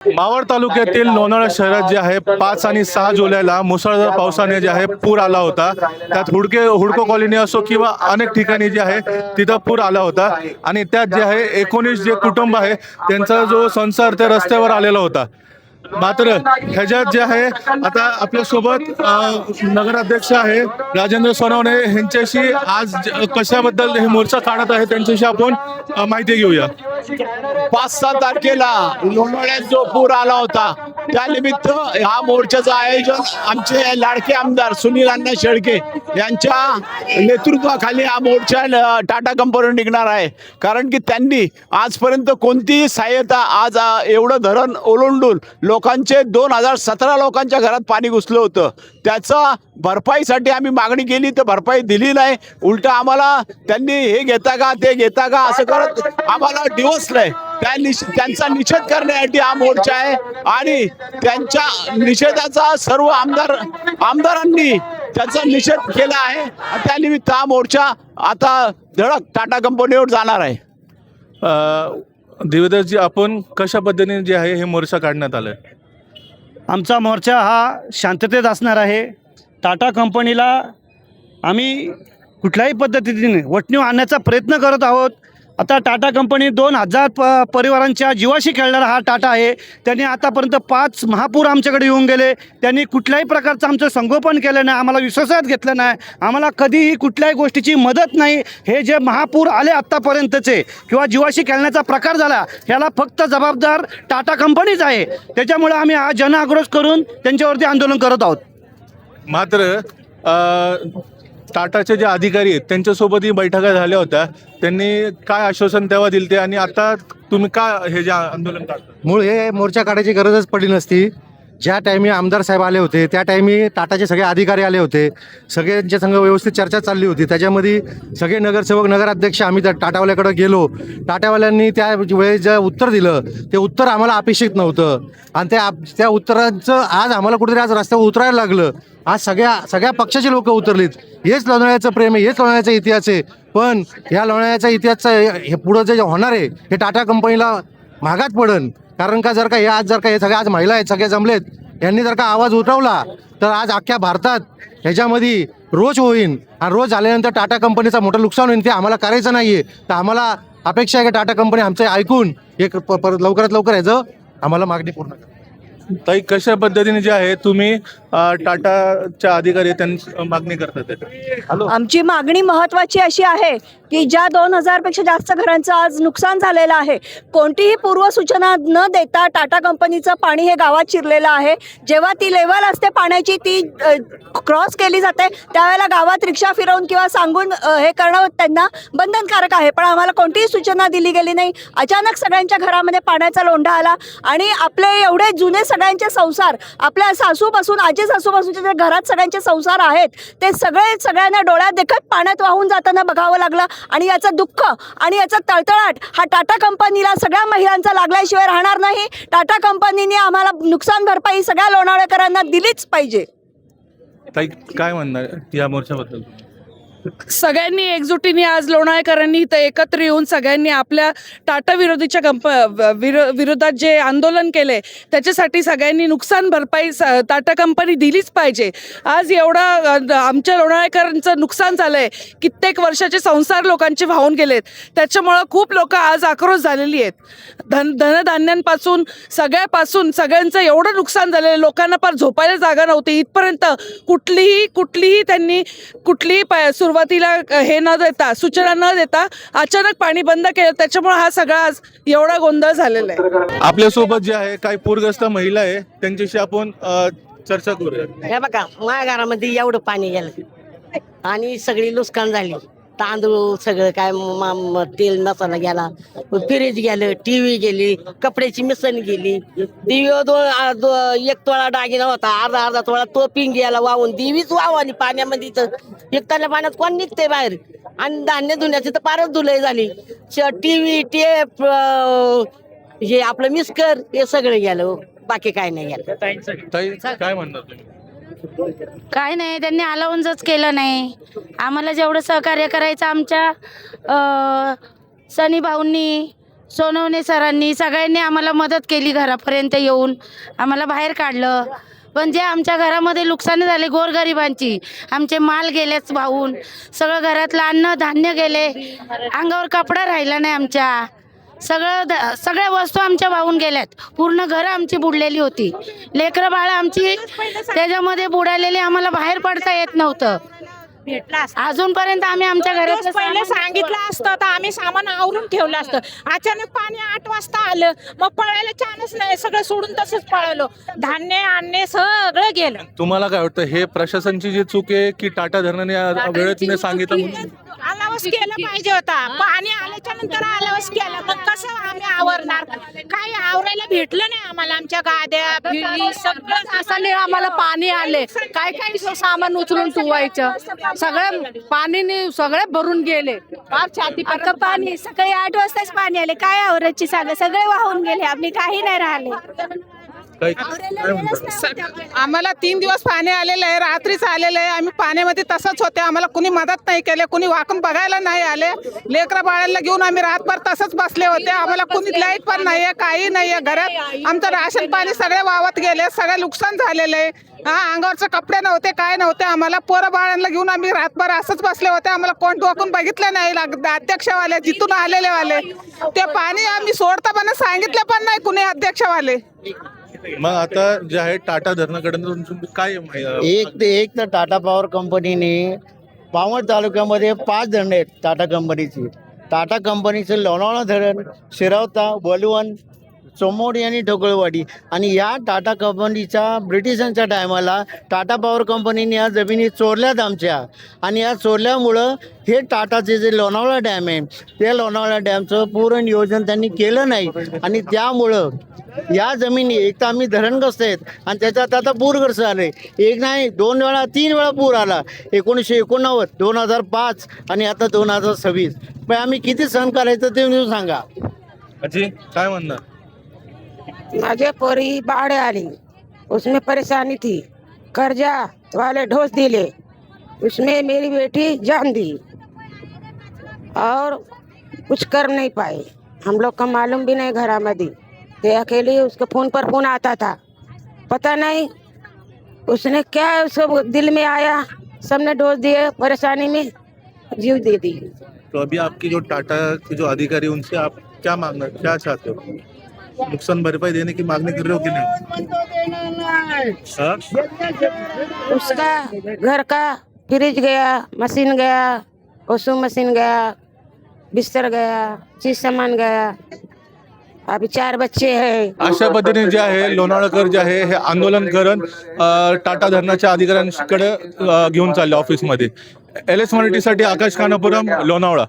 मावळ तालुक्यातील लोणावळा शहरात जे आहे 5 आणि 6 जुलैला मुसळधार पावसाने जे आहे पूर आला होता। त्यात हुडको कॉलनी असो किंवा अनेक ठिकाणी जे आहे तिथं पूर आला होता आणि त्यात जे आहे 19 जे कुटुंब आहे त्यांचा जो संसार त्या रस्त्यावर आलेला होता। मात्र ह्याच्यात जे आहे आता आपल्यासोबत नगराध्यक्ष आहे राजेंद्र सोनवणे यांच्याशी आज कशाबद्दल हे मोर्चा काढत आहे त्यांच्याशी आपण माहिती घेऊया। 5-6 तारखेला लोणावळ्यात जो पूर आला होता त्यानिमित्त हा मोर्चाचं आयोजन आमचे लाडके आमदार सुनील अण्णा शेळके यांच्या नेतृत्वाखाली हा मोर्चा टाटा कंपनी निघणार आहे। कारण की त्यांनी आजपर्यंत कोणतीही सहाय्यता आज एवढं धरण ओलांडून लोकांचे 2017 लोकांच्या घरात पाणी घुसलं होतं, त्याचा भरपाईसाठी आम्ही मागणी केली तर भरपाई दिली नाही। उलट आम्हाला त्यांनी हे घेता का ते घेता का असं करत आम्हाला डिवचलंय। त्यांचा निषेध करण्यासाठी हा मोर्चा आहे आणि त्यांच्या निषेधाचा सर्व आमदारांनी त्याचा निषेध केला आहे। त्यानिमित्त हा मोर्चा आता धडक टाटा कंपनीवर जाणार आहे। देवदासजी, आपण कशा पद्धतीने जे आहे हे मोर्चा काढण्यात आलाय? आमचा मोर्चा हा शांततेत असणार आहे। टाटा कंपनीला आम्ही कुठल्याही पद्धतीने वटणीव आणण्याचा प्रयत्न करत आहोत। आता टाटा कंपनी 2000 परिवारांच्या जीवाशी खेळणारा हा टाटा आहे। त्यांनी आतापर्यंत 5 महापूर आमच्याकडे येऊन गेले, त्यांनी कुठल्याही प्रकारचं आमचं संगोपन केलं नाही, आम्हाला विश्वासात घेतलं नाही, आम्हाला कधीही कुठल्याही गोष्टीची मदत नाही। हे जे महापूर आले आत्तापर्यंतचे किंवा जीवाशी खेळण्याचा प्रकार झाला ह्याला फक्त जबाबदार टाटा कंपनीच आहे। त्याच्यामुळे आम्ही हा जनआक्रोश करून त्यांच्यावरती आंदोलन करत आहोत। मात्र टाटाचे जे अधिकारी आहेत त्यांच्यासोबतही बैठका झाल्या होत्या, त्यांनी काय आश्वासन तेव्हा दिले ते आणि आता तुम्ही का हे जे आंदोलन करता? मूळ हे मोर्चा काढायची गरजच पडली नसती। ज्या टायमी आमदार साहेब आले होते त्या टायमी टाटाचे सगळे अधिकारी आले होते, सगळ्यांच्या संग व्यवस्थित चर्चा चालली होती। त्याच्यामध्ये सगळे नगरसेवक नगराध्यक्ष आम्ही त्या टाटावाल्याकडे गेलो, टाटावाल्यांनी त्या वेळेस जे उत्तर दिलं ते उत्तर आम्हाला अपेक्षित नव्हतं आणि त्या उत्तराचं आज आम्हाला कुठेतरी आज रस्त्यावर उतरायला लागलं। आज सगळ्या पक्षाचे लोक उतरलीत। हेच लोणावळ्याचं प्रेम आहे, हेच लोणावळ्याचा इतिहास आहे। पण ह्या लोणावळ्याचा इतिहासचं हे पुढं जे होणार आहे हे टाटा कंपनीला महागात पडन। कारण का जर का हे सगळे आज महिला आहेत, सगळे जमलेत, यांनी जर का आवाज उठवला तर आज अख्ख्या भारतात ह्याच्यामध्ये रोष होईल आणि रोष झाल्यानंतर टाटा कंपनीचं मोठं नुकसान होईल। ते आम्हाला करायचं नाही आहे। तर आम्हाला अपेक्षा आहे की टाटा कंपनी आमचं ऐकून एक लवकरात लवकर ह्याचं आम्हाला मागणी पूर्ण करा। ताई, कशा पद्धतीने जे आहे तुम्ही टाटाच्या अधिकारी त्यांची मागणी करतात? आमची मागणी महत्त्वाची अशी आहे की ज्या 2000 पेक्षा जास्त घरांचं आज नुकसान झालेलं आहे, कोणतीही पूर्वसूचना न देता टाटा कंपनीचं पाणी हे गावात शिरलेलं आहे। जेव्हा ती लेवल असते पाण्याची ती क्रॉस केली जाते त्यावेळेला गावात रिक्षा फिरवून किंवा सांगून हे करणं त्यांना बंधनकारक आहे। पण आम्हाला कोणतीही सूचना दिली गेली नाही। अचानक सगळ्यांच्या घरामध्ये पाण्याचा लोंढा आला आणि आपले एवढे जुने सगळ्यांचे संसार, आपल्या सासूपासून आजी सासूपासूनचे जे घरात सगळ्यांचे संसार आहेत ते सगळ्यांना डोळ्यात देखत पाण्यात वाहून जाताना बघावं लागलं आणि याचं दुःख आणि याचा तळतळाट हा टाटा कंपनीला सगळ्या महिलांचा लागल्याशिवाय राहणार नाही। टाटा कंपनीने आम्हाला नुकसान भरपाई सगळ्या लोणावळेकरांना दिलीच पाहिजे। ताई, काय म्हणणार या मोर्चाबद्दल? सगळ्यांनी एकजुटीने आज लोणावळेकरांनी इथं एकत्र येऊन सगळ्यांनी आपल्या टाटा विरोधीच्या विरोधात जे आंदोलन केले त्याच्यासाठी सगळ्यांनी नुकसान भरपाई टाटा कंपनी दिलीच पाहिजे। आज एवढा आमच्या लोणावळेकरांचं नुकसान झालं आहे, कित्येक वर्षाचे संसार लोकांचे वाहून गेलेत, त्याच्यामुळं खूप लोक आज आक्रोश झालेली आहेत। धनधान्यांपासून सगळ्यांचं एवढं नुकसान झालेलं, लोकांना फार झोपायला जागा नव्हती। इथपर्यंत कुठलीही त्यांनी सुरुवातीला हे न देता, सूचना न देता अचानक पाणी बंद केलं, त्याच्यामुळे हा सगळा आज एवढा गोंधळ झालेला आहे। आपल्यासोबत जे आहे काही पूरग्रस्त महिला आहे त्यांच्याशी आपण चर्चा करूया। हे बघा, माझ्या घरामध्ये एवढं पाणी गेलं आणि सगळी नुकसान झाली। तांदूळ सगळं काय तेल मसाला गेला, फ्रीज गेलं, टीव्ही गेली, कपड्याची मिसण गेली, दिवी 1 तोळा दागिना होता, अर्धा तोळा तो पिंग गेला वाहून, दिवीच वाहवाली पाण्यामध्ये। तर एकताल्या पाण्यात कोण निघते बाहेर? आणि धान्य धुण्याची तर फारच धुलाई झाली। टीव्ही, टेप, हे आपलं मिस्कर हे सगळं गेलं, बाकी काय नाही गेलं। ताई, काय म्हणणार तुम्ही? काय नाही, त्यांनी अलाउन्सच केलं नाही आम्हाला। जेवढं सहकार्य करायचं आमच्या सनी भाऊंनी सोनवणे सरांनी सगळ्यांनी आम्हाला मदत केली, घरापर्यंत येऊन आम्हाला बाहेर काढलं. पण जे आमच्या घरामध्ये नुकसान झाले गोरगरिबांची, आमचे माल गेलेच वाहून, सगळं घरातलं अन्न धान्य गेले, अंगावर कपडा राहिला नाही आमच्या, सगळ्या वस्तू आमच्या वाहून गेल्यात. पूर्ण घरं आमची बुडलेली होती, लेकरं बाळं आमची त्याच्यामध्ये बुडालेली, आम्हाला बाहेर पडता येत नव्हतं. अजूनपर्यंत आम्ही आमच्या घरात पहिले सांगितलं असतं तर आम्ही सामान आवरून ठेवलं असतं. अचानक पाणी 8 वाजता आलं, मग पळायला चान्स नाही, सगळं सोडून तसंच पळालो. धान्य आणणे सगळं गेलं. तुम्हाला काय वाटतं, हे प्रशासनाची जी चूक आहे की टाटा धरणाने वेळेत नाही सांगितलं म्हणून? अलावस केलं पाहिजे होता. पाणी आल्याच्या नंतर अलावस केलं, मग कसं आम्ही आवरणार? काही आवरायला भेटलं नाही आम्हाला. आमच्या गाद्या भिली सगळं असाने आम्हाला पाणी आले, काय काय सामान उचलून ठेवायचं, सगळं पाणीने सगळे भरून गेले. फार छाती आता पाणी सकाळी 8 वाजताच पाणी आले, काय आवरायची सांगा, सगळे वाहून गेले, आम्ही काही नाही राहिले. आम्हाला 3 दिवस पाणी आलेलं आहे, रात्रीच आलेलं आहे. आम्ही पाण्यामध्ये तसंच होते, आम्हाला कुणी मदत नाही केले, कुणी वाकून बघायला नाही आले. लेकरं बाळाला घेऊन आम्ही रातभर तसंच बसले होते. आम्हाला कुणी लाईट पण नाहीये, काही नाहीये घरात. आमचं राशन पाणी सगळे वावत गेले, सगळे नुकसान झालेलं आहे. अंगावरचे कपडे नव्हते, काय नव्हते. आम्हाला पोरं बाळांना घेऊन आम्ही रातभर असंच बसले होते. आम्हाला कोण डोकून बघितलं नाही, अध्यक्षवाले जिथून आलेले वाले ते पाणी आम्ही सोडता पण सांगितलं पण नाही कुणी अध्यक्षवाले. मग आता जे आहे टाटा धरणाकडून काय एक तर टाटा पॉवर कंपनीने पावण तालुक्यामध्ये 5 धरणं आहेत टाटा कंपनीची. टाटा कंपनीचं लोणावळा धरण, शिरावता, वलवण, चोमोडी आणि ढोकळवाडी. आणि या टाटा कंपनीच्या ब्रिटिशांच्या टायमाला टाटा पॉवर कंपनीने या जमिनी चोरल्यात आमच्या. आणि या चोरल्यामुळं हे टाटाचे जे लोणावळा डॅम आहे, त्या लोणावळा डॅमचं पूर्ण नियोजन त्यांनी केलं नाही. आणि त्यामुळं या जमिनी एक तर आम्ही धरणग्रस्त आहेत आणि त्याच्यात आता पूरग्रस्त आले. एक नाही 2 वेळा 3 वेळा पूर आला. 1989, 2005 आणि आता 2026. पण आम्ही किती सहन करायचं ते तुम्ही सांगा. अजी काय म्हणणार? माझे पोरी बाढ़ आली, उसमें परेशानी थी, कर्जा वाले ढोस दिले, उसमें मेरी बेटी जान दी और कुछ कर नहीं पाए. हम लोग का मालूम भी नहीं घरामध्ये. ते अकेले उसके फोन पर फोन आता था, पता नहीं उसने क्या सब दिल में आया, सबने डोज दिए, परेशानी में जीव दे दी. तो अभी आपकी जो टाटा के जो अधिकारी उनसे आप क्या मांगना, क्या चाहते हो? नुकसान भरपाई देने की मांगनी कर रहे हो कि नहीं? उसका घर का फ्रिज गया, मशीन गया, वॉशिंग मशीन गया, बिस्तर गया, चीज सामान गया. अभी 4 बच्चे हैं. अशा पद्धतीने जे आहे लोणावळकर जे आहे हे आंदोलन करून टाटा धरणाच्या अधिकाऱ्यांकडे घेऊन चालले ऑफिसमध्ये. LS मराठीसाठी आकाश खानापुरम, लोणावळा.